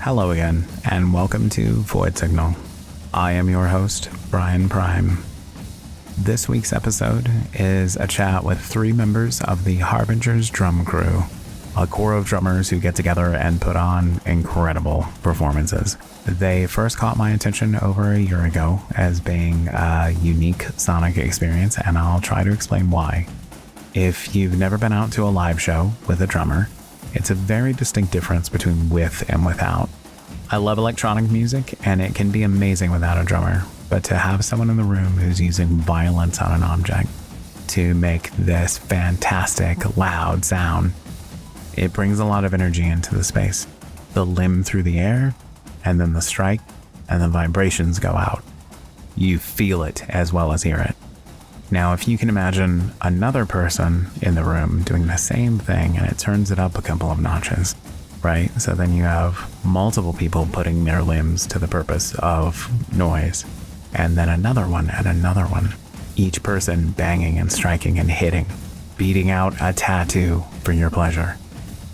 Hello again, and welcome to Void Signal. I am your host, Brian Prime. This week's episode is a chat with three members of the Harbingers Drum Crew, a corps of drummers who get together and put on incredible performances. They first caught my attention over a year ago as being a unique sonic experience, and I'll try to explain why. If you've never been out to a live show with a drummer, it's a very distinct difference between with and without. I love electronic music, and it can be amazing without a drummer, but to have someone in the room who's using violence on an object to make this fantastic, loud sound, it brings a lot of energy into the space. The limb through the air, and then the strike, and the vibrations go out. You feel it as well as hear it. Now, if you can imagine another person in the room doing the same thing and it turns it up a couple of notches, right? So then you have multiple people putting their limbs to the purpose of noise, and then another one and another one. Each person banging and striking and hitting, beating out a tattoo for your pleasure.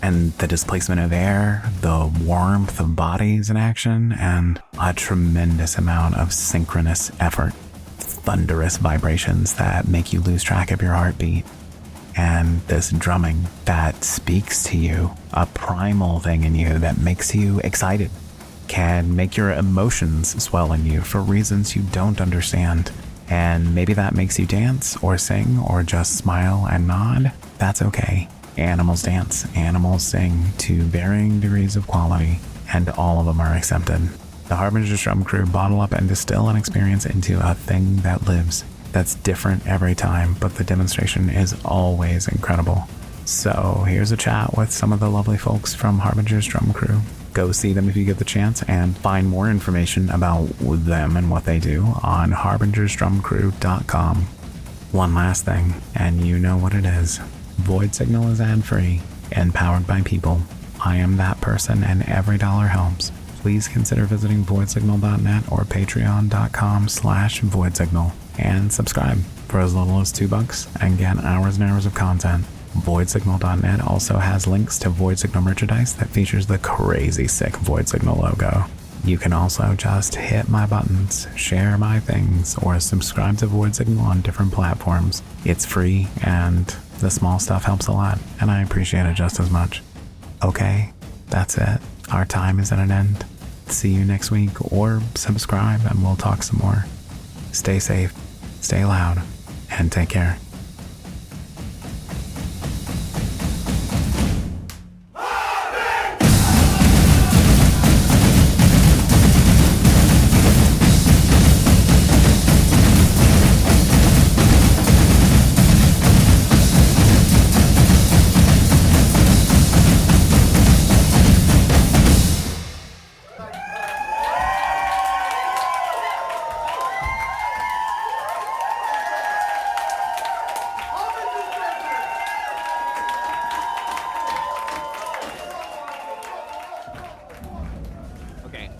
And the displacement of air, the warmth of bodies in action, and a tremendous amount of synchronous effort. Thunderous vibrations that make you lose track of your heartbeat. And this drumming that speaks to you, a primal thing in you that makes you excited, can make your emotions swell in you for reasons you don't understand. And maybe that makes you dance or sing or just smile and nod. That's okay. Animals dance, animals sing to varying degrees of quality, and all of them are accepted. The Harbingers Drum Crew bottle up and distill an experience into a thing that lives, that's different every time, but the demonstration is always incredible. So here's a chat with some of the lovely folks from Harbingers Drum Crew. Go see them if you get the chance, and find more information about them and what they do on harbingersdrumcrew.com. One last thing, and you know what it is. Void Signal is ad-free and powered by people. I am that person, and every dollar helps. Please consider visiting voidsignal.net or patreon.com/voidsignal and subscribe for as little as $2 and get hours and hours of content. Voidsignal.net also has links to Void Signal merchandise that features the crazy sick Void Signal logo. You can also just hit my buttons, share my things, or subscribe to Void Signal on different platforms. It's free, and the small stuff helps a lot, and I appreciate it just as much. Okay, that's it. Our time is at an end. See you next week, or subscribe and we'll talk some more. Stay safe, stay loud, and take care.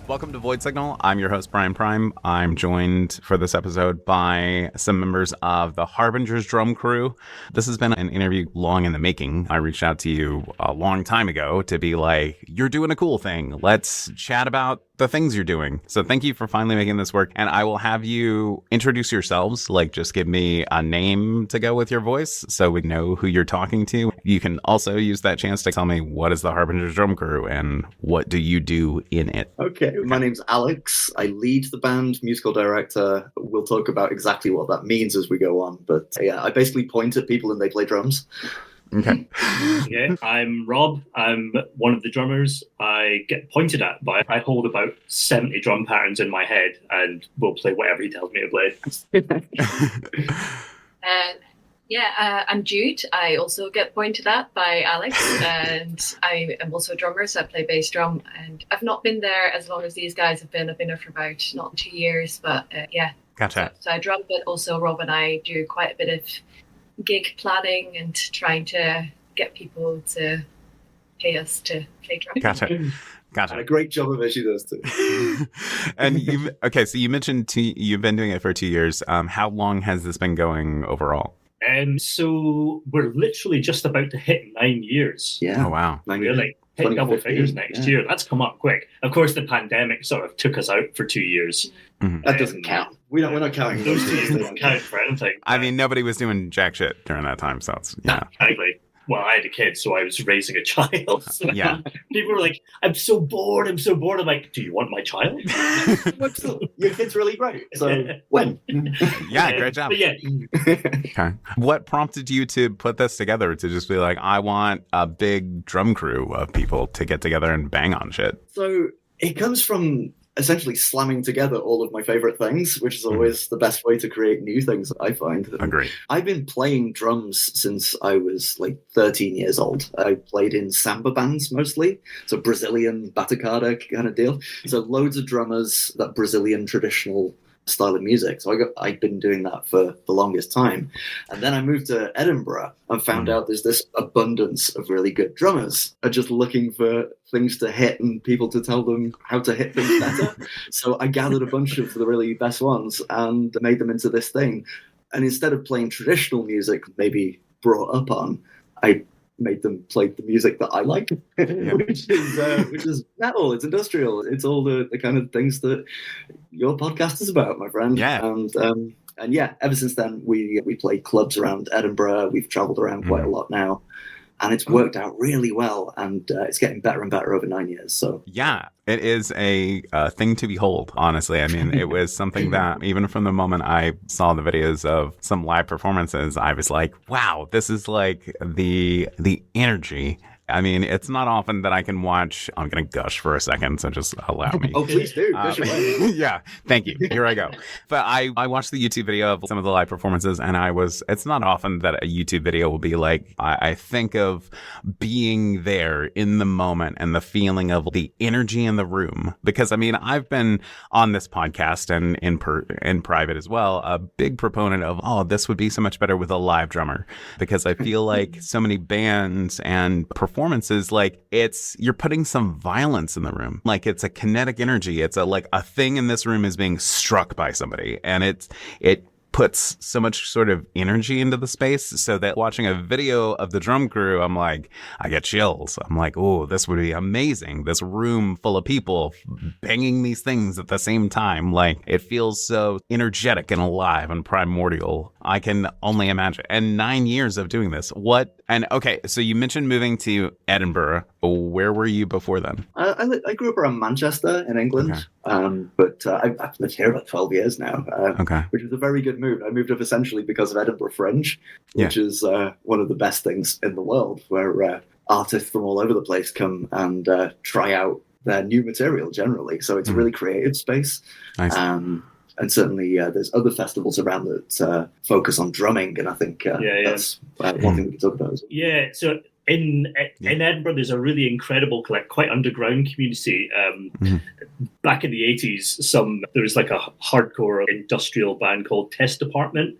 Welcome to Void Signal. I'm your host, Brian Prime. I'm joined for this episode by some members of the Harbingers Drum Crew. This has been an interview long in the making. I reached out to you a long time ago to be like, you're doing a cool thing. Let's chat about the things you're doing. So thank you for finally making this work. And I will have you introduce yourselves, like just give me a name to go with your voice so we know who you're talking to. You can also use that chance to tell me what is the Harbingers Drum Crew and what do you do in it. Okay, my name's Alex. I lead the band, musical director. We'll talk about exactly what that means as we go on. But yeah, I basically point at people and they play drums. Okay. Okay, I'm Rob. I'm one of the drummers. I get pointed at, but I hold about 70 drum patterns in my head and will play whatever he tells me to play. I'm Jude. I also get pointed at by Alex, and I am also a drummer, so I play bass drum. And I've not been there as long as these guys have been. I've been there for about not 2 years, but yeah. Gotcha. So I drum, but also Rob and I do quite a bit of gig planning and trying to get people to pay us to play drum. Gotcha. And a great job of it, she does too. And so you mentioned you've been doing it for 2 years. How long has this been going overall? So we're literally just about to hit 9 years. Yeah. Oh, wow. Really? Hit double figures next year. That's come up quick. Of course, the pandemic sort of took us out for 2 years. Mhm. That doesn't count. We're not counting Those 2 years don't count for anything. I mean, nobody was doing jack shit during that time, so it's, yeah. Exactly. Well, I had a kid, so I was raising a child. So Yeah. People were like, I'm so bored. I'm like, do you want my child? Your kid's really great. So when? Yeah, great job. But yeah, Okay. What prompted you to put this together, to just be like, I want a big drum crew of people to get together and bang on shit? So it comes from essentially slamming together all of my favorite things, which is always the best way to create new things, I find. Agree. I've been playing drums since I was like 13 years old. I played in samba bands mostly, so Brazilian batucada kind of deal. So loads of drummers, that Brazilian traditional style of music. So I've been doing that for the longest time. And then I moved to Edinburgh and found out there's this abundance of really good drummers are just looking for things to hit and people to tell them how to hit things better. So I gathered a bunch of the really best ones and made them into this thing. And instead of playing traditional music, maybe brought up on, I made them play the music that I like, which is metal, it's industrial, it's all the kind of things that your podcast is about, my friend. Yeah. And yeah, ever since then we play clubs around Edinburgh. We've traveled around quite a lot now, and it's worked out really well, and it's getting better and better over 9 years. So yeah, it is a thing to behold, honestly. I mean, it was something that even from the moment I saw the videos of some live performances, I was like, wow, this is like the energy. I mean, it's not often that I can watch. I'm going to gush for a second, so just allow me. Oh, please do. Gush away. Yeah, thank you. Here I go. But I watched the YouTube video of some of the live performances, and it's not often that a YouTube video will be like, I think of being there in the moment and the feeling of the energy in the room. Because, I mean, I've been on this podcast and in private as well, a big proponent of, this would be so much better with a live drummer. Because I feel like so many bands and performances, like you're putting some violence in the room, like it's a kinetic energy. It's like a thing in this room is being struck by somebody, and it puts so much sort of energy into the space, so that watching a video of the drum crew, I'm like, I get chills. I'm like, oh, this would be amazing. This room full of people banging these things at the same time. Like, it feels so energetic and alive and primordial. I can only imagine. And 9 years of doing this. Okay, so you mentioned moving to Edinburgh. Where were you before then? I grew up around Manchester in England, but I've lived here about 12 years now, which was a very good move. I moved up essentially because of Edinburgh Fringe, which is one of the best things in the world, where artists from all over the place come and try out their new material generally. So it's a really creative space. Nice. And certainly there's other festivals around that focus on drumming, and I think that's one thing we can talk about as well. Yeah, so in Edinburgh, there's a really incredible, quite underground community. Back in the 80s, there was like a hardcore industrial band called Test Department.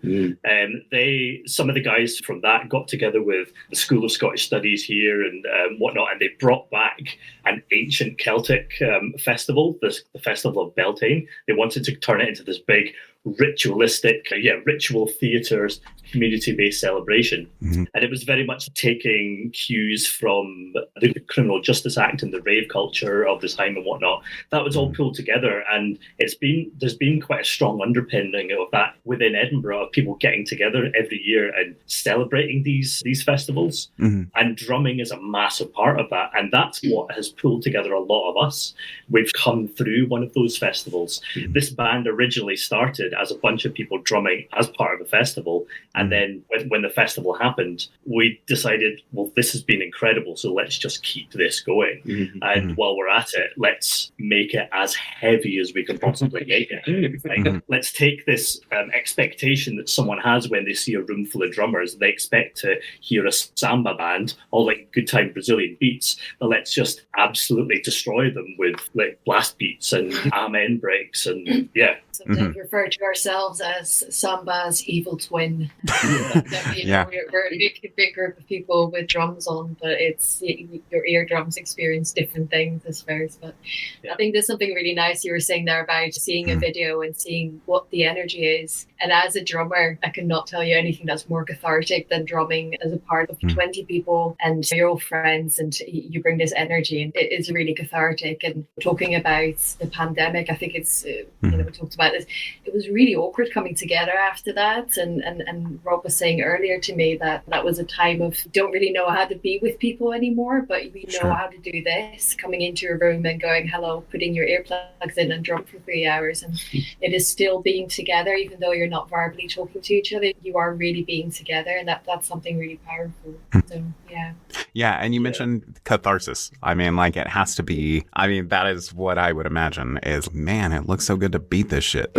Some of the guys from that got together with the School of Scottish Studies here and whatnot, and they brought back an ancient Celtic festival, the Festival of Beltane. They wanted to turn it into this big ritualistic, ritual theatre, community-based celebration. And it was very much taking cues from the Criminal Justice Act and the rave culture of the time and whatnot. That was all pulled together, and there's been quite a strong underpinning of that within Edinburgh, of people getting together every year and celebrating these festivals. And drumming is a massive part of that, and that's what has pulled together a lot of us. We've come through one of those festivals. This band originally started as a bunch of people drumming as part of a festival, and then when the festival happened, we decided, well, this has been incredible, so let's just keep this going. And while we're at it, let's make it as heavy as we can possibly make it. Let's take this expectation that someone has when they see a room full of drummers. They expect to hear a samba band, all like good time Brazilian beats, but let's just absolutely destroy them with like blast beats and amen breaks and Sometimes refer to ourselves as Samba's evil twin. We're a big group of people with drums on, but it's your eardrums experience different things, I suppose. But I think there's something something really nice you were saying there about seeing a video and seeing what the energy is. And as a drummer, I cannot tell you anything that's more cathartic than drumming as a part of 20 people and your old friends, and you bring this energy, and it is really cathartic. And talking about the pandemic, I think it's, we talked about this, it was really awkward coming together after that. And Rob was saying earlier to me that was a time of don't really know how to be with people anymore, but we know how to do this, coming into a room and going hello, putting your earplugs in and drum for 3 hours, and it is still being together. Even though you're not verbally talking to each other, you are really being together, and that's something really powerful. So and you mentioned catharsis. I mean, like, it has to be, I mean, that is what I would imagine is, man, it looks so good to beat this shit.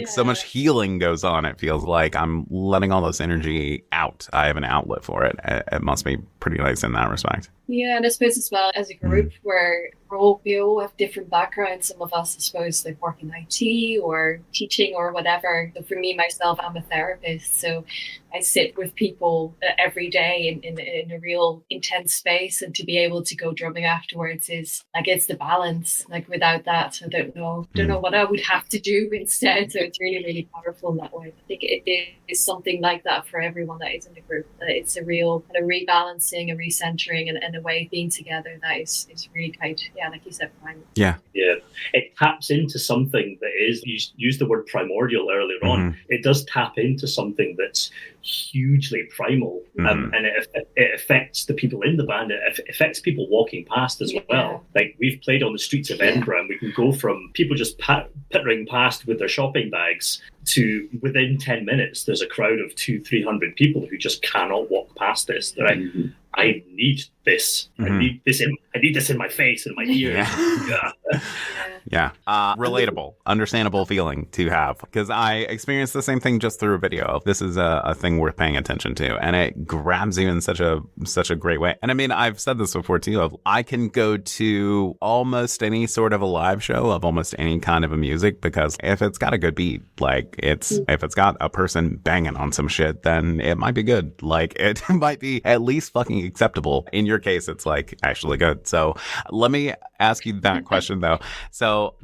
So much healing goes on. It feels like I'm letting all this energy out. I have an outlet for it. It must be pretty nice in that respect. Yeah, and I suppose as well as a group where we all have different backgrounds. Some of us, I suppose, like work in IT or teaching or whatever. So for me, myself, I'm a therapist. So I sit with people every day in a real intense space, and to be able to go drumming afterwards is like, it's the balance. Like without that, I don't know what I would have to do instead. So it's really, really powerful in that way. I think it is something like that for everyone that is in the group. It's a real kind of rebalancing, a recentering, and a way of being together that is really quite, like you said, Brian. Yeah. It taps into something that is, you used the word primordial earlier on. It does tap into something that's hugely primal, and it affects the people in the band. It affects people walking past as well. Like, we've played on the streets of Edinburgh, and we can go from people just pittering past with their shopping bags to within 10 minutes there's a crowd of 200-300 people who just cannot walk past this. They're like, I need this. I need this in my face and my ears. Relatable, understandable feeling to have, because I experienced the same thing just through a video. This is a thing worth paying attention to, and it grabs you in such a great way. And I mean, I've said this before too. I can go to almost any sort of a live show of almost any kind of a music, because if it's got a good beat, like if it's got a person banging on some shit, then it might be good. Like, it might be at least fucking acceptable. In your case, it's like actually good. So let me ask you that question though. So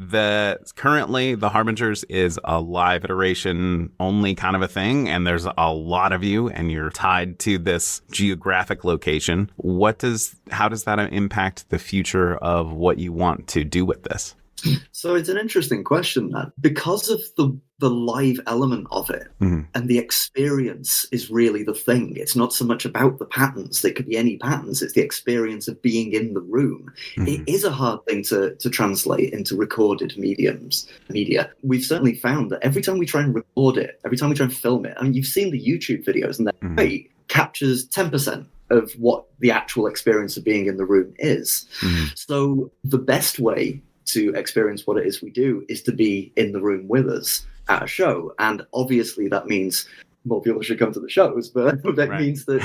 currently the Harbingers is a live iteration only kind of a thing, and there's a lot of you, and you're tied to this geographic location. How does that impact the future of what you want to do with this? So it's an interesting question, that because of the live element of it, and the experience is really the thing. It's not so much about the patterns. They could be any patterns. It's the experience of being in the room. It is a hard thing to translate into recorded media. We've certainly found that every time we try and record it, every time we try and film it, I mean, you've seen the YouTube videos, and that rate captures 10% of what the actual experience of being in the room is. So the best way to experience what it is we do is to be in the room with us at a show. And obviously that means more people should come to the shows, but that means that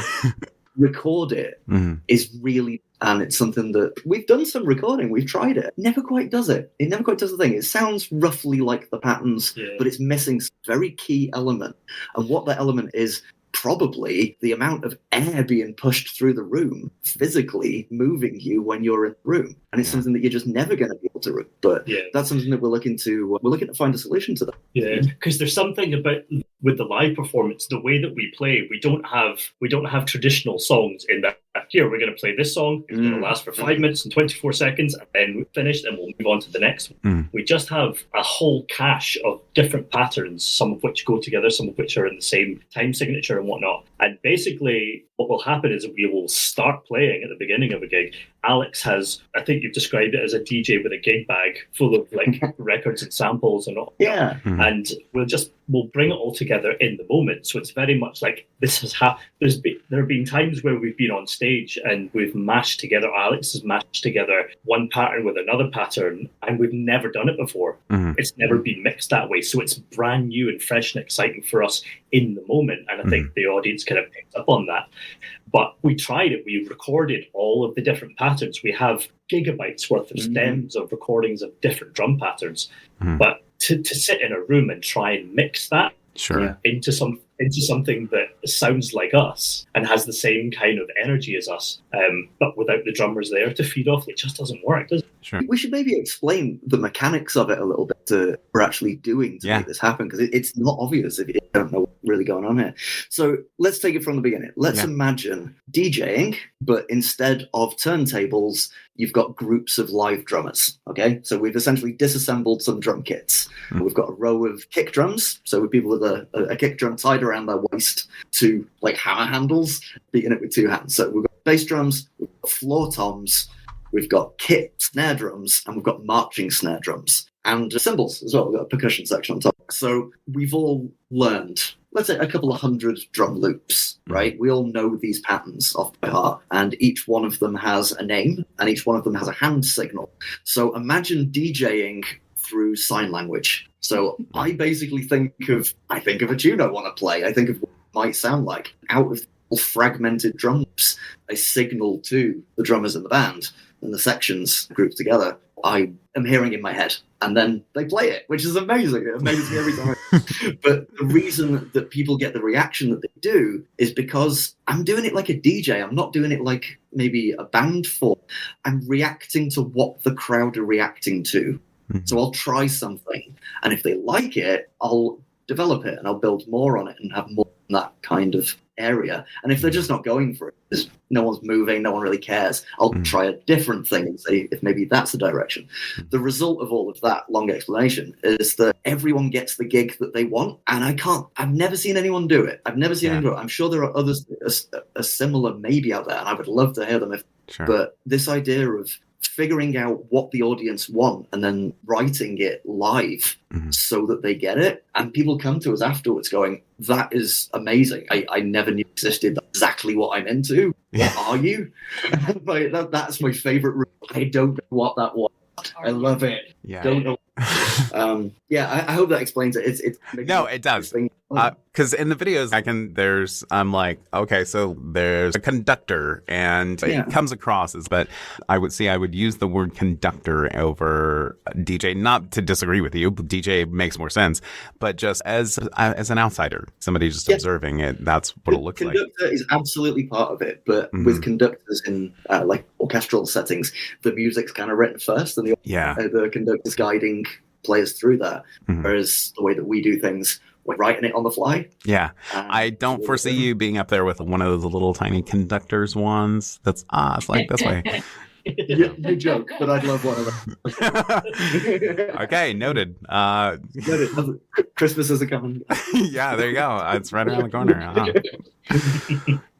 record it is really, and it's something that we've done some recording, we've tried it. Never quite does it. It never quite does the thing. It sounds roughly like the patterns, but it's missing some very key element. And what that element is, probably the amount of air being pushed through the room, physically moving you when you're in the room. And it's something that you're just never going to be able to, but that's something that we're looking to find a solution to that. Yeah, because there's something about with the live performance, the way that we play, we don't have traditional songs in that. Here, we're going to play this song. It's going to last for 5 minutes and 24 seconds, and then we're finished, and we'll move on to the next one. We just have a whole cache of different patterns, some of which go together, some of which are in the same time signature and whatnot. And basically, what will happen is we will start playing at the beginning of a gig. Alex has, I think you've described it as a DJ with a gig bag full of like records and samples and all. Yeah. And we'll bring it all together in the moment. So it's very much like this has there have been times where we've been on stage and we've mashed together, Alex has mashed together one pattern with another pattern, and we've never done it before. It's never been mixed that way. So it's brand new and fresh and exciting for us in the moment. And I think the audience kind of picked up on that. But we tried it. We recorded all of the different patterns. We have gigabytes worth of stems of recordings of different drum patterns. But to sit in a room and try and mix that Sure. into something that sounds like us and has the same kind of energy as us, but without the drummers there to feed off, it just doesn't work, does it? Sure. We should maybe explain the mechanics of it a little bit to what we're actually doing to make this happen, because it's not obvious if you don't know what's really going on here. So let's take it from the beginning. Let's imagine DJing, but instead of turntables, you've got groups of live drummers. Okay, so we've essentially disassembled some drum kits. We've got a row of kick drums, so with people with a kick drum tied around their waist to like hammer handles, beating it with two hands. So we've got bass drums, we've got floor toms, we've got kit snare drums, and we've got marching snare drums. And cymbals as well. We've got a percussion section on top. So we've all learned, let's say, a couple of hundred drum loops, right? We all know these patterns off by heart, and each one of them has a name, and each one of them has a hand signal. So imagine DJing through sign language. So I basically think of a tune I want to play. I think of what it might sound like. Out of fragmented drums, I signal to the drummers in the band, and the sections grouped together, I am hearing in my head. And then they play it, which is amazing. It amazes me every time. But the reason that people get the reaction that they do is because I'm doing it like a DJ. I'm not doing it like maybe a band form. I'm reacting to what the crowd are reacting to. So I'll try something. And if they like it, I'll develop it and I'll build more on it and have more in that kind of area. And if they're just not going for it, because no one's moving, no one really cares, I'll try a different thing and see if maybe that's the direction. The result of all of that long explanation is that everyone gets the gig that they want. And I've never seen anyone do it. I'm sure there are others that are similar maybe out there, and I would love to hear them. But this idea of figuring out what the audience want and then writing it live so that they get it, and people come to us afterwards going, that is amazing. I never knew existed. That's exactly what I'm into. What are you? That's my favorite room. I don't know what that was. I love it. Don't know. I hope that explains it. No, it does. Because in the videos, I'm like, okay, so there's a conductor, and it comes across as, but I would use the word conductor over DJ, not to disagree with you. DJ makes more sense, but just as an outsider, somebody just observing it, that's what it looks like. Conductor is absolutely part of it, but with conductors in like orchestral settings, the music's kind of written first, and the conductor's guiding players through that. Whereas the way that we do things, we're writing it on the fly. I don't foresee you being up there with one of those little tiny conductors ones. That's it's like this way. You joke, but I'd love one of them. Okay, noted. Christmas is coming. Yeah, there you go. It's right around the corner.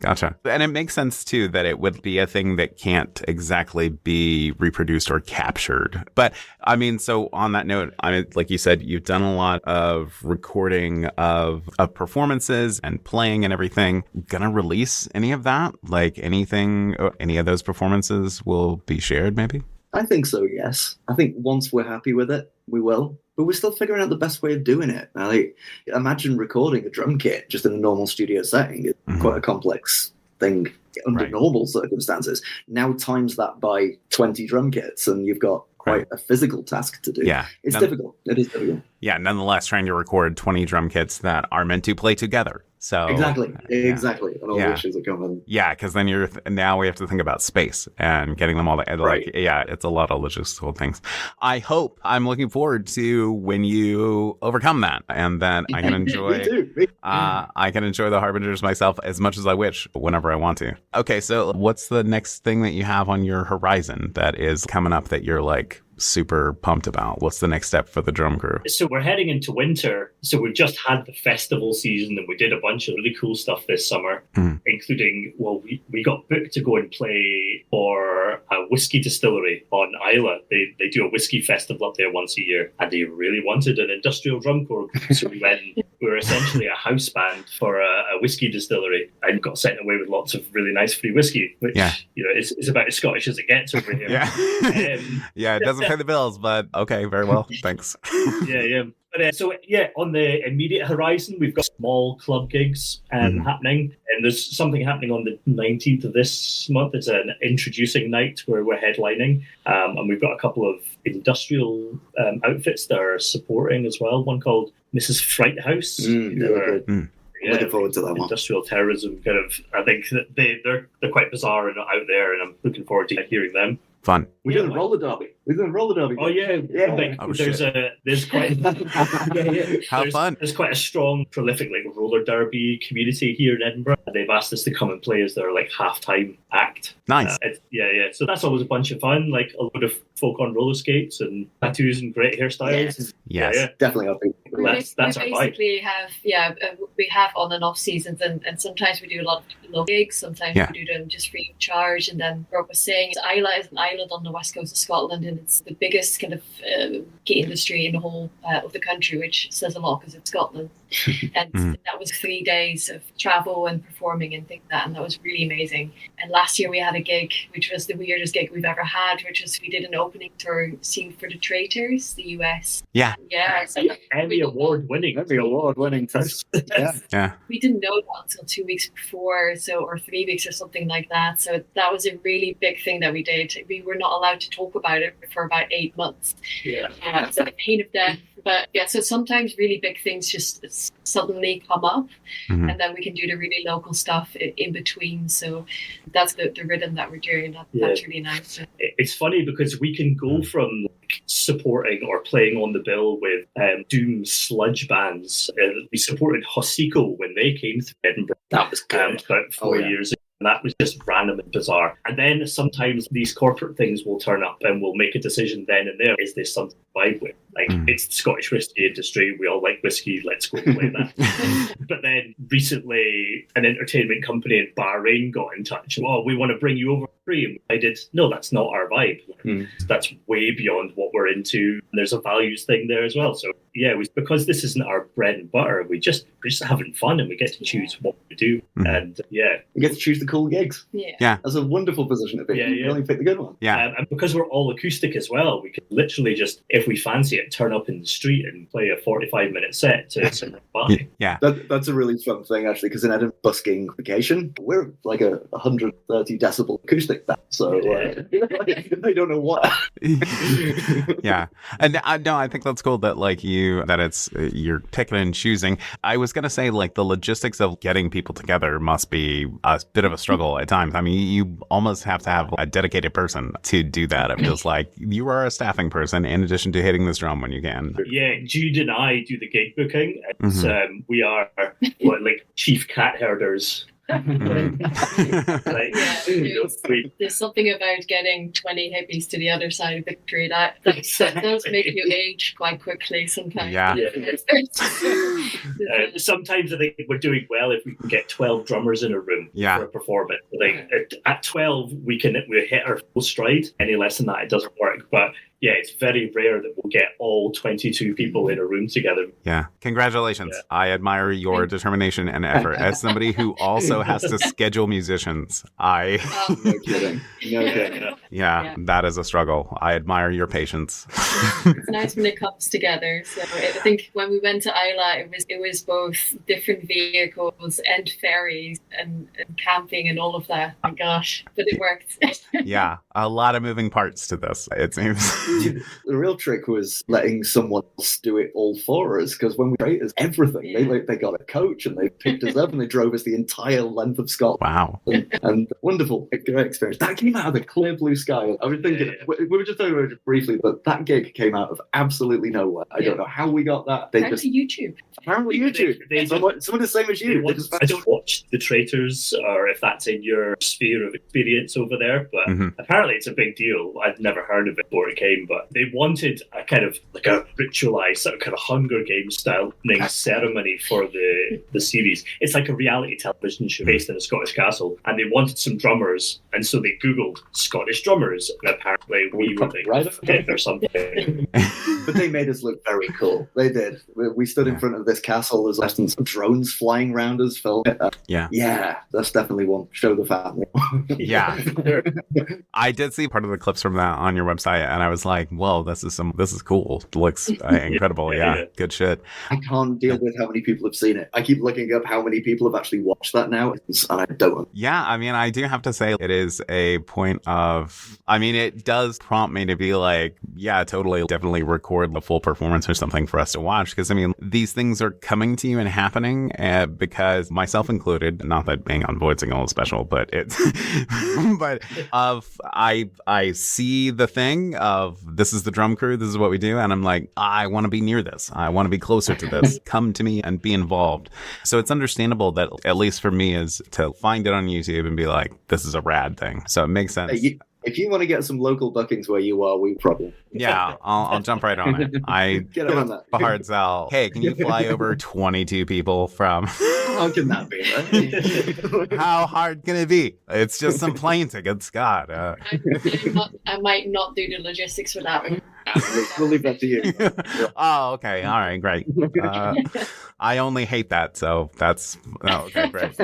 Gotcha. And it makes sense, too, that it would be a thing that can't exactly be reproduced or captured. But, I mean, so on that note, like you said, you've done a lot of recording of performances and playing and everything. Gonna release any of that? Like anything, any of those performances will be shared, maybe? I think so, yes. I think once we're happy with it, we will. But we're still figuring out the best way of doing it. Like, imagine recording a drum kit just in a normal studio setting. It's quite a complex thing under normal circumstances. Now times that by 20 drum kits, and you've got quite a physical task to do. It's difficult. It is difficult. Yeah, nonetheless, trying to record 20 drum kits that are meant to play together. So exactly, and all the issues that come in. Yeah, because then now we have to think about space and getting them all together. Like, it's a lot of logistical things. I'm looking forward to when you overcome that, and then I can enjoy. Me too. I can enjoy the Harbingers myself as much as I wish, whenever I want to. Okay, so what's the next thing that you have on your horizon that is coming up that you're like super pumped about? What's the next step for the drum crew? So we're heading into winter. So we've just had the festival season, and we did a bunch of really cool stuff this summer, including, we got booked to go and play for a whiskey distillery on Isla. They do a whiskey festival up there once a year, and they really wanted an industrial drum corps. So we went. We were essentially a house band for a whiskey distillery, and got sent away with lots of really nice free whiskey, which is about as Scottish as it gets over here. It doesn't pay the bills, but okay, very well, thanks. But so on the immediate horizon, we've got small club gigs happening, and there's something happening on the 19th of this month. It's an introducing night where we're headlining, and we've got a couple of industrial outfits that are supporting as well. One called Mrs. Fright House. Looking forward to that one. Industrial terrorism kind of. I think that they're quite bizarre and out there, and I'm looking forward to hearing them. Fun. We're doing roller derby. Oh yeah. There's quite How fun. There's quite a strong, prolific roller derby community here in Edinburgh. They've asked us to come and play as their halftime act. Nice. So that's always a bunch of fun. Like a load of folk on roller skates and tattoos and great hairstyles. Yes. Yeah. Definitely. I think That's we our basically we have on and off seasons, and sometimes we do a lot of local gigs, sometimes we do them just free of charge. And then Rob was saying, Islay is an island on the west coast of Scotland, and it's the biggest kind of gay industry in the whole of the country, which says a lot because it's Scotland. And that was 3 days of travel and performing and things like that, and that was really amazing. And last year we had a gig which was the weirdest gig we've ever had, which was we did an opening tour scene for The Traitors, the US. Yeah. So Emmy award winning. Yeah. We didn't know that until 2 weeks before, or 3 weeks or something like that. So that was a really big thing that we did. We were not allowed to talk about it for about 8 months. It's like a pain of death. But so sometimes really big things just suddenly come up, and then we can do the really local stuff in between. So that's the rhythm that we're doing. That's really nice. It's funny because we can go from supporting or playing on the bill with doom sludge bands. We supported Hosiko when they came to Edinburgh. That was good. About 4 years ago. And that was just random and bizarre. And then sometimes these corporate things will turn up and we'll make a decision then and there. Is this something to vibe with? It's the Scottish whiskey industry. We all like whiskey. Let's go play that. But then recently, an entertainment company in Bahrain got in touch. Oh, we want to bring you over for free. And I did. No, that's not our vibe. That's way beyond what we're into. And there's a values thing there as well. So because this isn't our bread and butter, we're just having fun and we get to choose what we do. And we get to choose the cool gigs. Yeah. That's a wonderful position to be. You only pick the good one. Yeah. And because we're all acoustic as well, we can literally just, if we fancy it, turn up in the street and play a 45-minute set to someone by. Yeah. That's a really fun thing, actually, because in Edinburgh busking vacation, we're like a 130 decibel acoustic band. So I don't know what. Yeah. And no, I think that's cool that you're picking and choosing. I was going to say the logistics of getting people together must be a bit of a struggle at times. I mean, you almost have to have a dedicated person to do that. It feels like you are a staffing person in addition to hitting this drum when you can. Yeah, Jude and I do the gig booking. We are chief cat herders. There's something about getting 20 hippies to the other side of victory that does make you age quite quickly sometimes. Sometimes I think we're doing well if we can get 12 drummers in a room for a performance. At 12 we hit our full stride. Any less than that it doesn't work. But it's very rare that we'll get all 22 people in a room together. Yeah. Congratulations. Yeah. I admire your determination and effort. As somebody who also has to schedule musicians, No kidding. Yeah, that is a struggle. I admire your patience. It's nice when it comes together. So I think when we went to Islay, it was both different vehicles and ferries and camping and all of that. My gosh, but it worked. Yeah, a lot of moving parts to this, it seems. The real trick was letting someone else do it all for us, because when we created everything, they got a coach and they picked us up and they drove us the entire length of Scotland. Wow. And wonderful, great experience. That came out of the clear blue sky. I was thinking, we were just talking about it briefly, but that gig came out of absolutely nowhere. I don't know how we got that. Apparently YouTube. Someone the same as you. I don't watch The Traitors, or if that's in your sphere of experience over there, but apparently it's a big deal. I'd never heard of it before it came, but they wanted a kind of like a ritualized sort of kind of Hunger Games style ceremony for the series. It's like a reality television show based in a Scottish castle, and they wanted some drummers, and so they Googled Scottish drummers, and apparently we were the Right. pick or something. But they made us look very cool. They did. We stood in front of this castle. There's less than some drones flying around us. Yeah, that's definitely one. Show the family. Yeah. I did see part of the clips from that on your website, and I was like, "Whoa, this is cool. It looks incredible. Yeah, good shit." I can't deal with how many people have seen it. I keep looking up how many people have actually watched that now, and I don't. Yeah, I mean, I do have to say it is a point of, I mean, it does prompt me to be like, yeah, totally, definitely record the full performance or something for us to watch. Because, I mean, these things are coming to you and happening because myself included, not that being on Void Signal is special, but it's, but I see the thing of this is the drum crew, this is what we do. And I'm like, I want to be near this. I want to be closer to this. Come to me and be involved. So it's understandable that, at least for me, is to find it on YouTube and be like, this is a rad thing. So it makes sense. If you want to get some local bookings where you are, we probably. Yeah, I'll jump right on it. I get on that. A hard sell. Hey, can you fly over 22 people from? How can that be? Right? How hard can it be? It's just some plane tickets, God. I might not do the logistics for that. We'll leave that to you. Oh, okay. All right, great. I only hate that, so that's okay, great.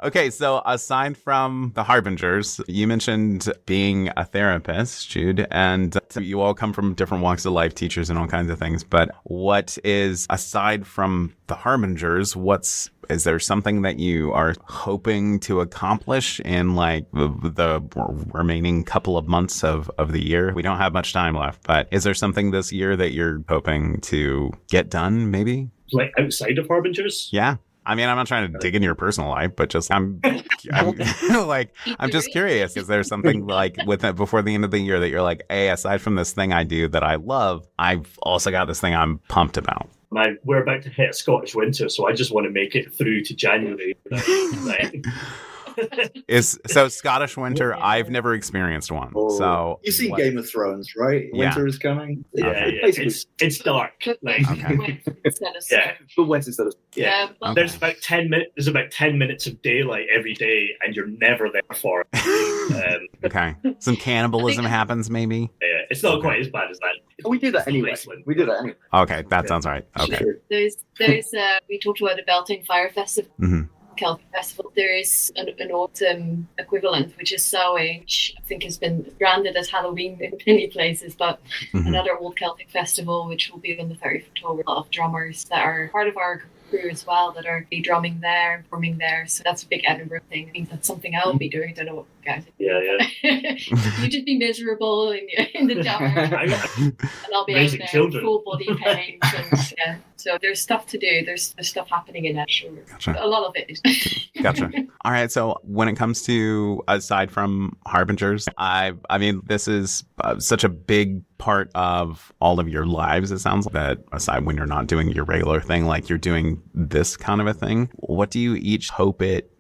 Okay, so aside from the Harbingers, you mentioned being a therapist, Jude, and you all come from different walks of life, teachers and all kinds of things. But what is, aside from the Harbingers, is there something that you are hoping to accomplish in like the remaining couple of months of the year? We don't have much time left, but is there something this year that you're hoping to get done, maybe? Like outside of Harbingers? Yeah. I mean, I'm not trying to dig into your personal life, but just I'm like, I'm just curious. Is there something like with it before the end of the year that you're like, hey, aside from this thing I do that I love, I've also got this thing I'm pumped about? We're about to hit a Scottish winter, so I just want to make it through to January. So Scottish winter, I've never experienced one. So you've seen Game of Thrones, right? Winter is coming. Yeah, it's dark. Like, okay. But wet instead of Okay. There's about 10 minutes. There's about 10 minutes of daylight every day, and you're never there for it. Okay. Some cannibalism happens, maybe. Yeah, it's not quite as bad as that. We do that anyway. Okay, that sounds right. Okay. Sure. There's we talked about the Beltane Fire Festival. Mm-hmm. Celtic Festival. There is an autumn equivalent, which is Samhain, which I think has been branded as Halloween in many places, but another old Celtic festival, which will be on the 30th of October. A lot of drummers that are part of our crew as well that are drumming there, performing there. So that's a big Edinburgh thing. I think that's something I'll be doing. I don't know what you guys you just be miserable in the jar. And I'll be out there, full body pain. So there's stuff to do. There's stuff happening in that show. Gotcha. A lot of it is. Gotcha. All right. So when it comes to, aside from Harbingers, I mean, this is such a big part of all of your lives. It sounds like that, aside when you're not doing your regular thing, like you're doing this kind of a thing. What do you each hope it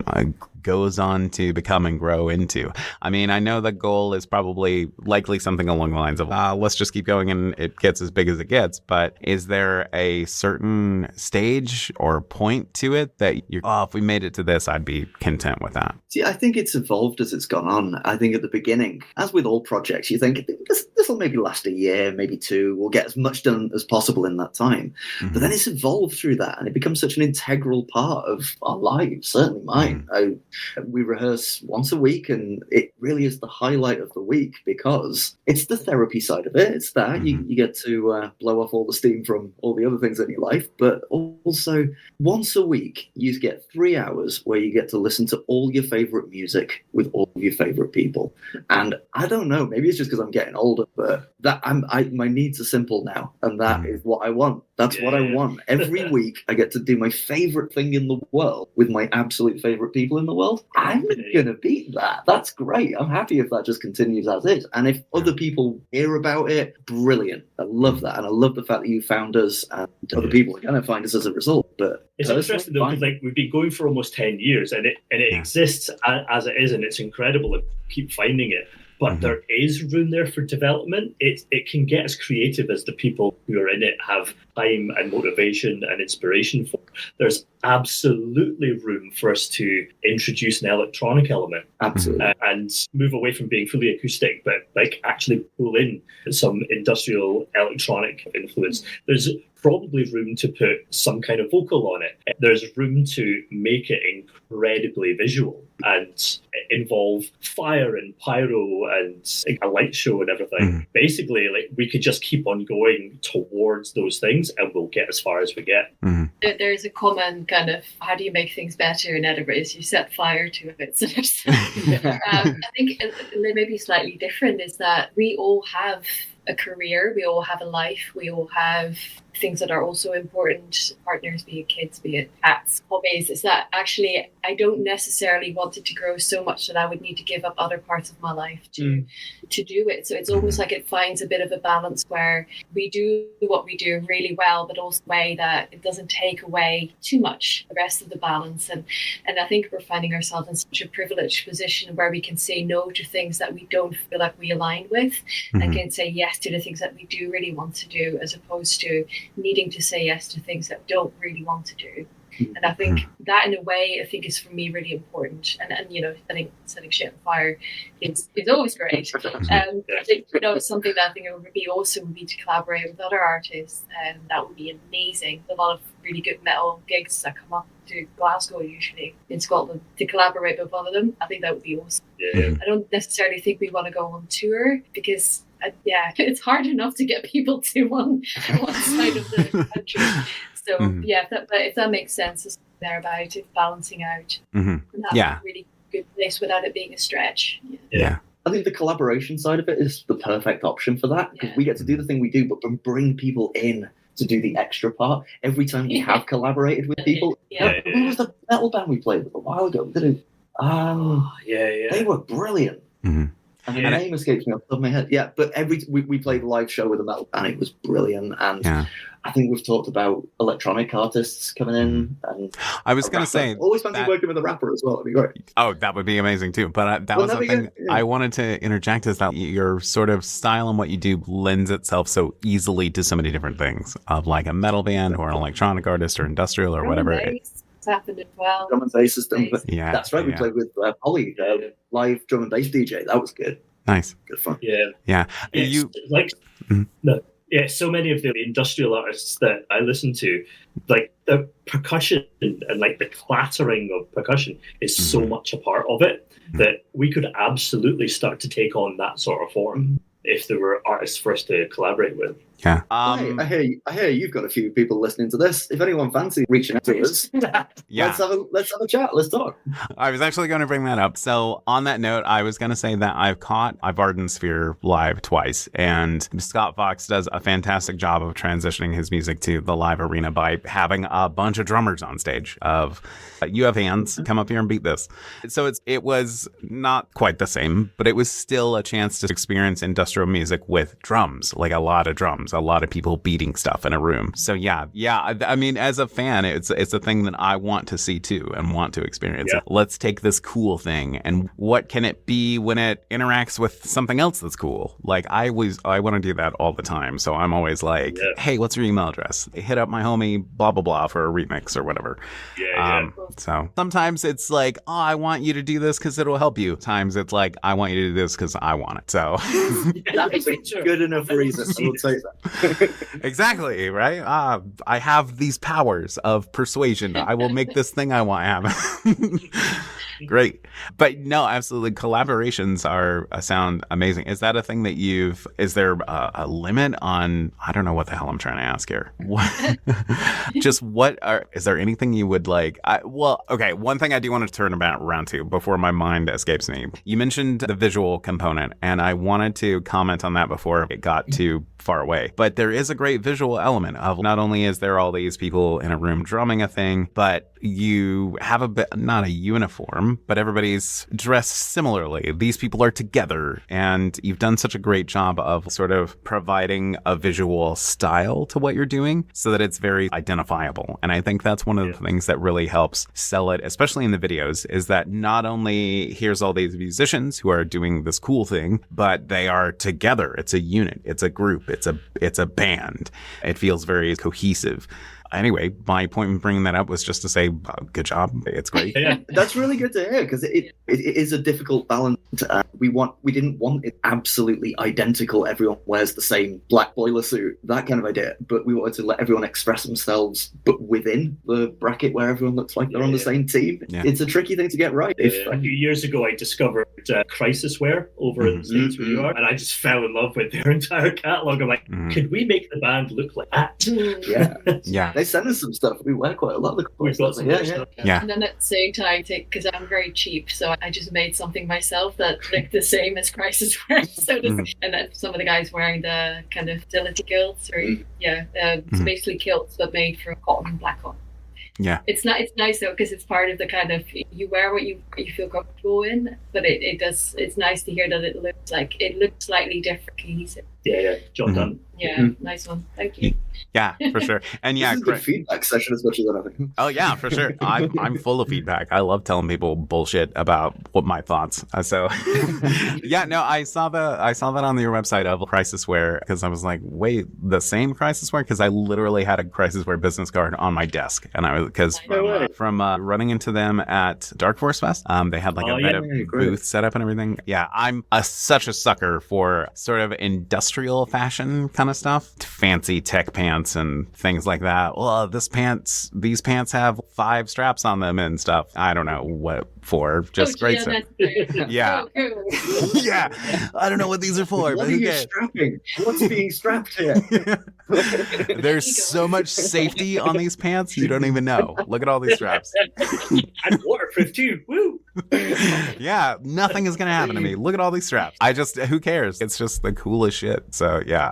goes on to become and grow into? I mean, I know the goal is probably likely something along the lines of, let's just keep going and it gets as big as it gets. But is there a certain stage or point to it that if we made it to this, I'd be content with that? See, I think it's evolved as it's gone on. I think at the beginning, as with all projects, you think this will maybe last a year, maybe two. We'll get as much done as possible in that time. Mm-hmm. But then it's evolved through that and it becomes such an integral part of our lives, certainly mine. We rehearse once a week and it really is the highlight of the week because it's the therapy side of it. It's that you get to blow off all the steam from all the other things in your life, but also once a week you get 3 hours where you get to listen to all your favorite music with all of your favorite people. And I don't know, maybe it's just because I'm getting older, but my needs are simple now, and that is what I want. That's what I want. Every week I get to do my favorite thing in the world with my absolute favorite people in the world. I'm going to beat that. That's great. I'm happy if that just continues as is. And if other people hear about it, brilliant. I love that. And I love the fact that you found us and other people are going to find us as a result. But it's interesting though, because we've been going for almost 10 years and it exists as it is, and it's incredible and keep finding it. but there is room there for development. It can get as creative as the people who are in it have time and motivation and inspiration for. There's absolutely room for us to introduce an electronic element. Absolutely. And move away from being fully acoustic, but like actually pull in some industrial electronic influence. There's probably room to put some kind of vocal on it. There's room to make it incredibly visual and involve fire and pyro and a light show and everything. Basically, like we could just keep on going towards those things and we'll get as far as we get. There's a common kind of how do you make things better in Edinburgh is you set fire to it. So I think maybe slightly different is that we all have a career, we all have a life, we all have things that are also important, partners, be it kids, be it pets, hobbies. Is that actually I don't necessarily want it to grow so much that I would need to give up other parts of my life to do it. So it's almost like it finds a bit of a balance where we do what we do really well, but also a way that it doesn't take away too much the rest of the balance. And I think we're finding ourselves in such a privileged position where we can say no to things that we don't feel like we align with and can say yes to the things that we do really want to do, as opposed to needing to say yes to things that we don't really want to do. And I think that in a way, I think is for me really important. And you know, setting shit on fire is always great. I think, you know, it's something that I think it would be awesome would be to collaborate with other artists, and that would be amazing. A lot of really good metal gigs that come up to Glasgow usually in Scotland to collaborate with one of them. I think that would be awesome. I don't necessarily think we want to go on tour because it's hard enough to get people to one side of the country. So if that makes sense, it's thereabout, it's balancing out. And that's a really good place without it being a stretch. I think the collaboration side of it is the perfect option for that, because we get to do the thing we do, but bring people in to do the extra part. Every time we have collaborated with people, what was the metal band we played with a while ago? They were brilliant. And the name escapes me off the top of my head. But we played a live show with a metal band. It was brilliant. And I think we've talked about electronic artists coming in. And I was going to say, always fancy working with a rapper as well. That'd be great. Oh, that would be amazing too. But that was something I wanted to interject, is that your sort of style and what you do lends itself so easily to so many different things, of like a metal band or an electronic artist or industrial or whatever. It's happened as well. Drum and bass system. That's right. We played with Polly, live drum and bass DJ. That was good. Nice. Good fun. So many of the industrial artists that I listen to, like the percussion and like the clattering of percussion is so much a part of it that we could absolutely start to take on that sort of form if there were artists for us to collaborate with. Yeah. I hear you've got a few people listening to this. If anyone fancies reaching out to us, let's have a chat. Let's talk. I was actually going to bring that up. So on that note, I was going to say that I've caught Sphere live twice, and Scott Fox does a fantastic job of transitioning his music to the live arena by having a bunch of drummers on stage of, you have hands, come up here and beat this. So it was not quite the same, but it was still a chance to experience industrial music with drums, like a lot of drums, a lot of people beating stuff in a room. So I mean, as a fan, it's a thing that I want to see too and want to experience. Let's take this cool thing and what can it be when it interacts with something else that's cool? Like I want to do that all the time. So I'm always like, hey, what's your email address? Hit up my homie blah blah blah for a remix or whatever. So sometimes it's like, oh, I want you to do this because it'll help you. Times it's like, I want you to do this because I want it. So that is a good enough reason. I will say that. Exactly, right? I have these powers of persuasion. I will make this thing I want to have. Great. But no, absolutely. Collaborations sound amazing. Is that a thing that is there a limit on, I don't know what the hell I'm trying to ask here. Is there anything you would like? One thing I do want to turn around to before my mind escapes me. You mentioned the visual component, and I wanted to comment on that before it got to far away. But there is a great visual element of not only is there all these people in a room drumming a thing, but you have a bit, not a uniform, but everybody's dressed similarly. These people are together, and you've done such a great job of sort of providing a visual style to what you're doing so that it's very identifiable. And I think that's one of the things that really helps sell it, especially in the videos, is that not only here's all these musicians who are doing this cool thing, but they are together. It's a unit, it's a group, it's a band. It feels very cohesive. Anyway, my point in bringing that up was just to say, good job. It's great. Yeah. That's really good to hear, because it is a difficult balance. We didn't want it absolutely identical. Everyone wears the same black boiler suit, that kind of idea. But we wanted to let everyone express themselves, but within the bracket where everyone looks like they're on the same team. Yeah. It's a tricky thing to get right. A few years ago, I discovered Crisis Wear over in the States where you are, and I just fell in love with their entire catalogue. I'm like, could we make the band look like that? Yeah. Yeah. They send us some stuff. We wear quite a lot of the We've got some stuff. Yeah. And then at the same time, because I'm very cheap, so I just made something myself that looked the same as Crisis Wear. And then some of the guys wearing the kind of utility kilts, or it's basically kilts but made from cotton and black cotton. Yeah, it's nice though, because it's part of the kind of, you wear what you feel comfortable in, but it's nice to hear that it looks slightly different, cohesive. Yeah, job done. Yeah, nice one. Thank you. Yeah, for sure. And this is a good feedback session, especially when I think. Oh yeah, for sure. I'm full of feedback. I love telling people bullshit about what my thoughts. So yeah, no, I saw that on your website of Crisis Wear, because I was like, wait, the same Crisis Wear? Because I literally had a Crisis Wear business card on my desk, and I was from running into them at Dark Force Fest. They had like a booth set up and everything. Yeah, I'm such a sucker for sort of industrial fashion kind of stuff, fancy tech pants and things like that. Well, these pants have 5 straps on them and stuff. I don't know what for. Just great stuff. Yeah. Yeah. I don't know what these are for. What are you strapping? What's being strapped here? There's so much safety on these pants, you don't even know. Look at all these straps. And waterproof too. Woo! Yeah, nothing is gonna happen to me. Look at all these straps. Who cares? It's just the coolest shit. So yeah,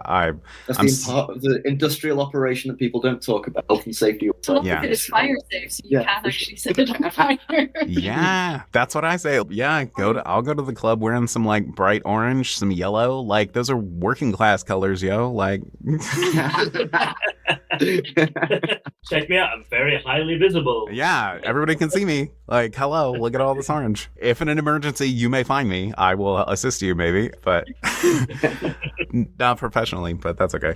that's part of the industrial operation that people don't talk about, health and safety. Yeah, it is fire safe, so you can actually set it on fire. Yeah, that's what I say. Yeah, I'll go to the club wearing some like bright orange, some yellow. Like those are working class colors, yo. Like. Check me out. I'm very highly visible. Yeah, everybody can see me. Like, hello, look at all this orange. If in an emergency you may find me, I will assist you maybe, but not professionally, but that's okay.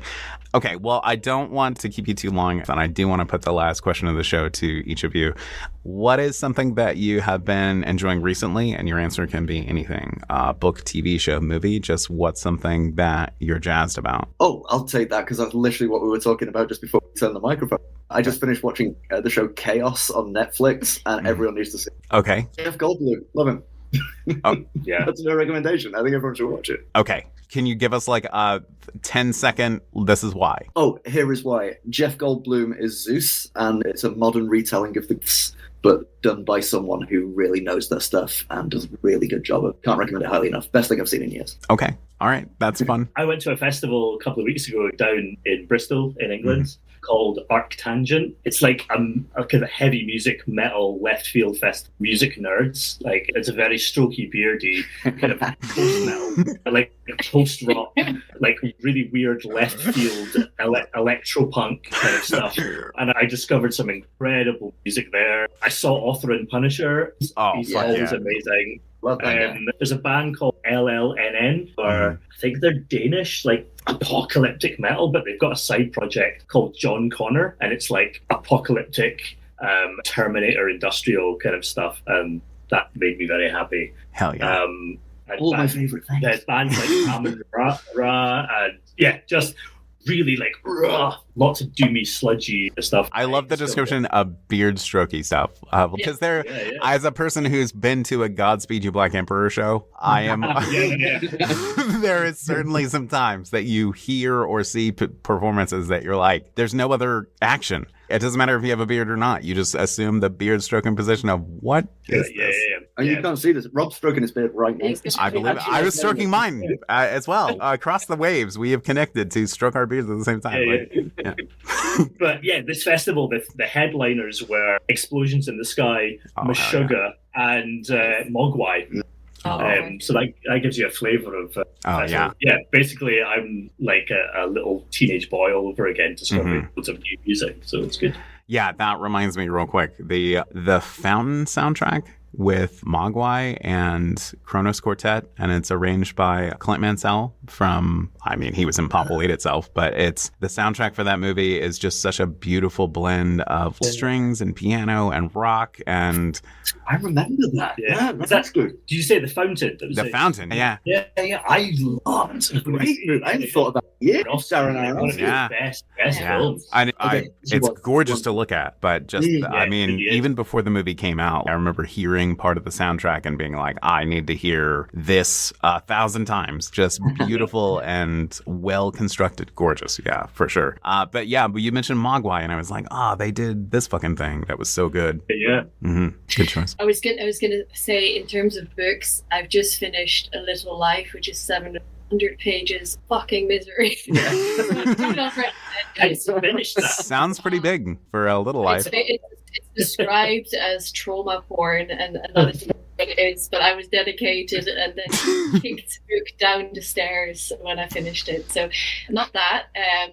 Okay, well, I don't want to keep you too long, and I do want to put the last question of the show to each of you. What is something that you have been enjoying recently? And your answer can be anything. Book, TV show, movie, just what's something that you're jazzed about? Oh, I'll take that, because that's literally what we were talking about just before we turned the microphone. I just finished watching the show Chaos on Netflix, and everyone needs to see it. Okay. Jeff Goldblum, love him. Oh, yeah. That's a recommendation. I think everyone should watch it. Okay. Can you give us like a 10-second, this is why? Oh, here is why. Jeff Goldblum is Zeus, and it's a modern retelling of the... but done by someone who really knows their stuff and does a really good job of. Can't recommend it highly enough. Best thing I've seen in years. Okay. All right. That's fun. I went to a festival a couple of weeks ago down in Bristol in England called Arctangent. It's like a kind of heavy music, metal, left field fest, music nerds. Like it's a very strokey, beardy kind of post-metal, like post-rock, like really weird left field electro-punk kind of stuff. And I discovered some incredible music there. I saw Author and Punisher. He's always amazing. Well done, there's a band called LLNN, or I think they're Danish, like apocalyptic metal, but they've got a side project called John Connor, and it's like apocalyptic Terminator industrial kind of stuff, and that made me very happy. Hell yeah. All my favourite things. There's bands like Amon Ra, and just really like lots of doomy, sludgy stuff. I love the description of beard strokey stuff because as a person who's been to a Godspeed You Black Emperor show, I am. There is certainly some times that you hear or see performances that you're like, there's no other action. It doesn't matter if you have a beard or not. You just assume the beard stroking position of what is this? And you can't see this. Rob's stroking his beard right now. I believe it. I was stroking mine as well. Across the waves, we have connected to stroke our beards at the same time. But yeah, this festival, the headliners were Explosions in the Sky, Meshuggah, and Mogwai. So that gives you a flavor of basically I'm like a little teenage boy all over again, discovering loads of new music, so it's good. Yeah, that reminds me real quick, the Fountain soundtrack with Mogwai and Kronos Quartet, and it's arranged by Clint Mansell from, I mean, he was in Pop Will Eat Itself, but it's the soundtrack for that movie is just such a beautiful blend of strings and piano and rock, and I remember that. Yeah, that's good. Did you say The Fountain? The Fountain, yeah. Yeah, I love it. It's a great movie. I hadn't thought about it. Yeah, best films. It's gorgeous to look at, but just, I mean, even before the movie came out, I remember hearing part of the soundtrack and being like, I need to hear this 1,000 times. Just beautiful and well constructed, gorgeous. Yeah, for sure. But you mentioned Mogwai, and I was like, they did this fucking thing that was so good. Yeah. Good choice. I was gonna say, in terms of books, I've just finished A Little Life, which is 700 pages. Fucking misery. I finished that. Sounds pretty big for A Little Life. It's described as trauma porn, and that is what it is, but I was dedicated and then kicked the book down the stairs when I finished it. So, not that. I've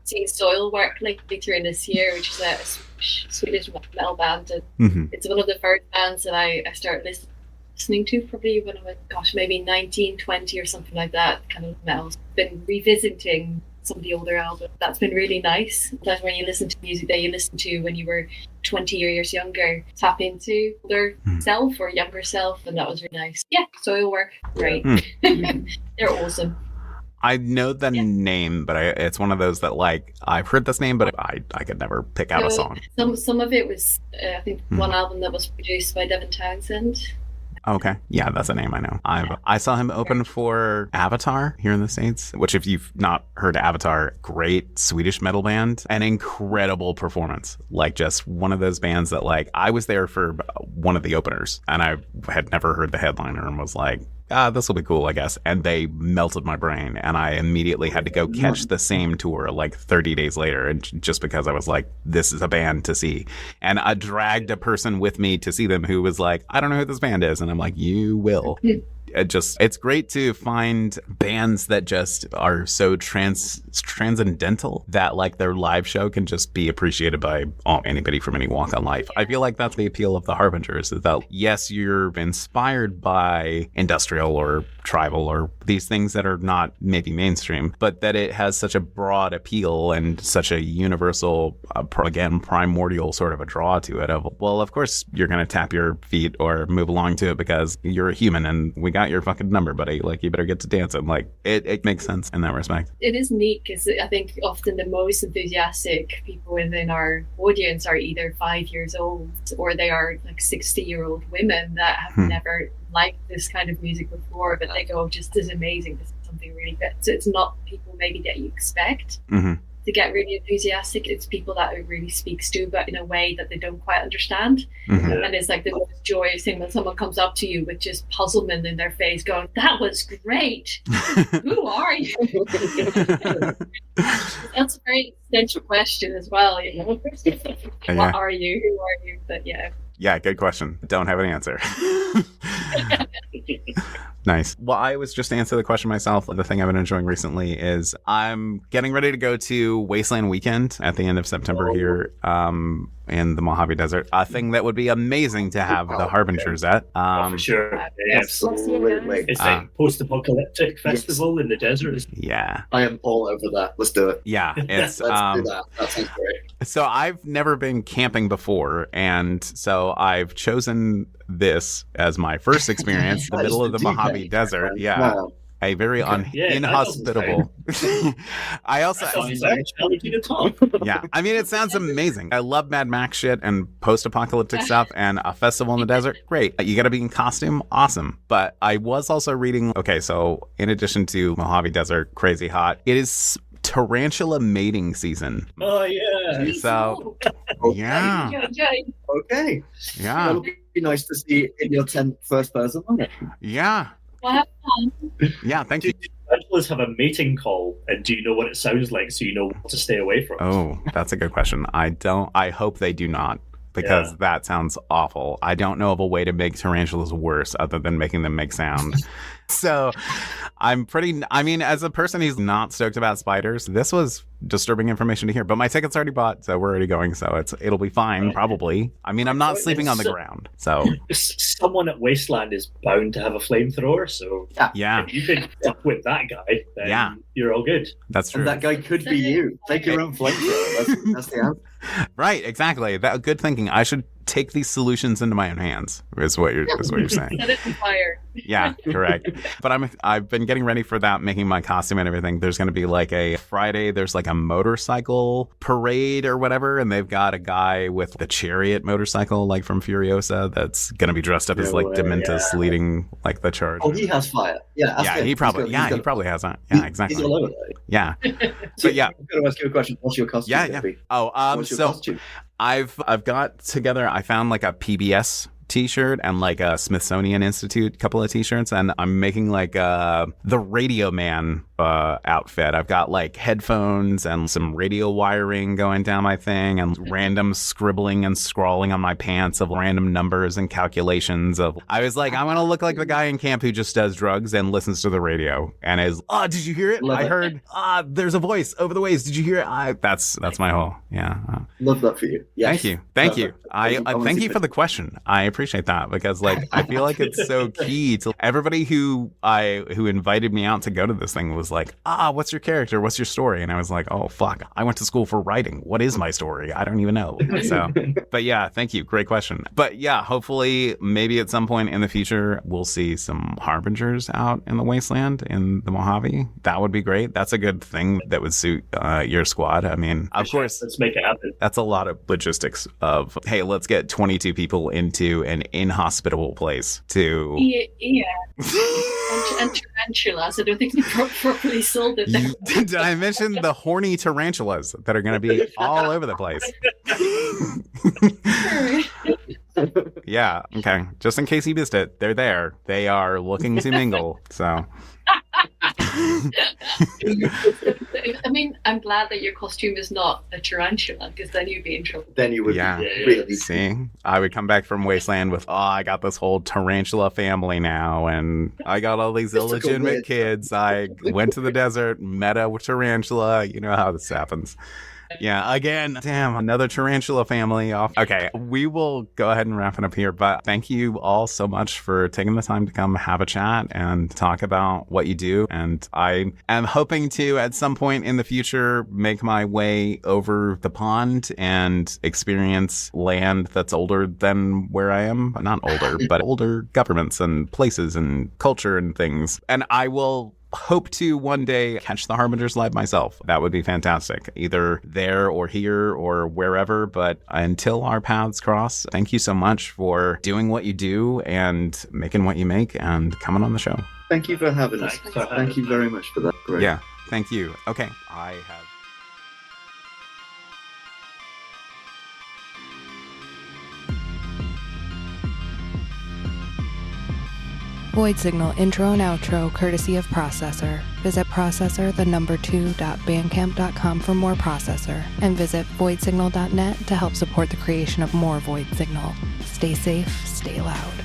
seen Soilwork later in this year, which is a Swedish metal band. And it's one of the first bands that I started listening to probably when I was, maybe 19, 20 or something like that, kind of metal. Been revisiting some of the older albums. That's been really nice. That's when you listen to music that you listened to when you were 20 years younger, tap into older self or younger self, and that was really nice. Yeah, Soilwork, great. They're awesome. I know the name, but it's one of those that, like, I've heard this name, but I could never pick out a song. Some of it was, I think, one album that was produced by Devin Townsend. Okay. Yeah, that's a name I know. I saw him open for Avatar here in the States, which, if you've not heard Avatar, great Swedish metal band, an incredible performance. Like, just one of those bands that, like, I was there for one of the openers and I had never heard the headliner and was like, this will be cool, I guess. And they melted my brain, and I immediately had to go catch the same tour like 30 days later, and just because I was like, this is a band to see. And I dragged a person with me to see them who was like, I don't know who this band is. And I'm like, you will. It's great to find bands that just are so transcendental that, like, their live show can just be appreciated by anybody from any walk of life. I feel like that's the appeal of the Harbingers, is that, yes, you're inspired by industrial or tribal or these things that are not maybe mainstream, but that it has such a broad appeal and such a universal, again, primordial sort of a draw to it of, well, of course you're going to tap your feet or move along to it because you're a human and we got your fucking number, buddy. Like, you better get to dancing. Like, it makes sense in that respect. It is neat because I think often the most enthusiastic people within our audience are either 5 years old or they are like 60-year-old women that have never liked this kind of music before, but they go, just this is amazing, this is something really good. So it's not people maybe that you expect to get really enthusiastic. It's people that it really speaks to, but in a way that they don't quite understand. And it's like the most joyous thing when someone comes up to you with just puzzlement in their face going, that was great. Who are you? That's a very essential question as well, you know. What are you? Who are you? But yeah, good question. Don't have an answer. Nice. Well, I was just to answer the question myself. The thing I've been enjoying recently is I'm getting ready to go to Wasteland Weekend at the end of September here in the Mojave Desert. A thing that would be amazing to have the Harbingers at. For sure. Absolutely. It's a post-apocalyptic festival in the desert. Yeah. I am all over that. Let's do it. Yeah. It's, Let's do that. That sounds great. So I've never been camping before, and so I've chosen this as my first experience in the middle of the Mojave Desert. Yeah. Wow. A very inhospitable. I also. Yeah. I mean, it sounds amazing. I love Mad Max shit and post-apocalyptic stuff, and a festival in the desert. Great. You got to be in costume. Awesome. But I was also reading. Okay, so in addition to Mojave Desert, crazy hot, it is tarantula mating season. Oh, yeah. So, yeah. Okay. Yeah. That'll be nice to see in your tent first person, won't it? Yeah. Well, have fun. Yeah, thank you. Do tarantulas have a mating call, and do you know what it sounds like so you know what to stay away from? Oh, that's a good question. I hope they do not, because that sounds awful. I don't know of a way to make tarantulas worse other than making them make sound. So as a person who's not stoked about spiders, this was disturbing information to hear. But my ticket's already bought, so we're already going. So it'll be fine, probably. I mean, I'm not sleeping on the ground. So someone at Wasteland is bound to have a flamethrower. So yeah, if you could up with that guy, then you're all good. That's true. And that guy could be you. Take your own flamethrower. That's the answer. Right, exactly. That good thinking. I should take these solutions into my own hands. Is what you're saying. Set it on fire. Yeah, correct. But I've been getting ready for that, making my costume and everything. There's going to be like a Friday. There's like a motorcycle parade or whatever, and they've got a guy with the chariot motorcycle, like from Furiosa, that's going to be dressed up as like Dementus leading like the charge. Oh, he has fire. Yeah, he probably has that. Yeah, exactly. He's all over there. Yeah, So, but yeah. I'm going to ask you a question. What's your costume? Yeah. Gonna be? Oh, What's your so costume? I've got together. I found like a PBS t-shirt and like a Smithsonian Institute couple of t-shirts, and I'm making like the Radio Man outfit. I've got like headphones and some radio wiring going down my thing, and random scribbling and scrawling on my pants of random numbers and calculations of. I was like, I want to look like the guy in camp who just does drugs and listens to the radio and is, oh, did you hear it? I heard there's a voice over the waves. Did you hear it? That's my whole Love that for you. Yes. Thank you. I thank you for the question. I appreciate that, because like I feel like it's so key to everybody who invited me out to go to this thing was like, what's your character? What's your story? And I was like, oh fuck, I went to school for writing. What is my story? I don't even know. So, but yeah, thank you. Great question. But yeah, hopefully maybe at some point in the future we'll see some Harbingers out in the wasteland in the Mojave. That would be great. That's a good thing that would suit your squad. I mean, of course, let's make it happen. That's a lot of logistics of, hey, let's get 22 people into an inhospitable place to... Yeah. and tarantulas. I don't think they properly sold it there. Did I mention the horny tarantulas that are going to be all over the place? Yeah, okay. Just in case you missed it, they're there. They are looking to mingle, so... I mean, I'm glad that your costume is not a tarantula, because then you'd be in trouble. Then you would really... See? I would come back from Wasteland with, I got this whole tarantula family now, and I got all these illegitimate kids. I went to the desert, met a tarantula. You know how this happens. Yeah, again, damn, another tarantula family off. Okay, we will go ahead and wrap it up here, but thank you all so much for taking the time to come have a chat and talk about what you do. And I am hoping to, at some point in the future, make my way over the pond and experience land that's older than where I am. Not older, but older governments and places and culture and things. And I will hope to one day catch the Harbingers live myself. That would be fantastic, either there or here or wherever. But until our paths cross, thank you so much for doing what you do and making what you make and coming on the show. Thank you for having us. Thank you very much for that. Great. Yeah, thank you. Okay, I have... Void Signal intro and outro courtesy of Processor. Visit processor2.bandcamp.com for more Processor, and visit voidsignal.net to help support the creation of more Void Signal. Stay safe, stay loud.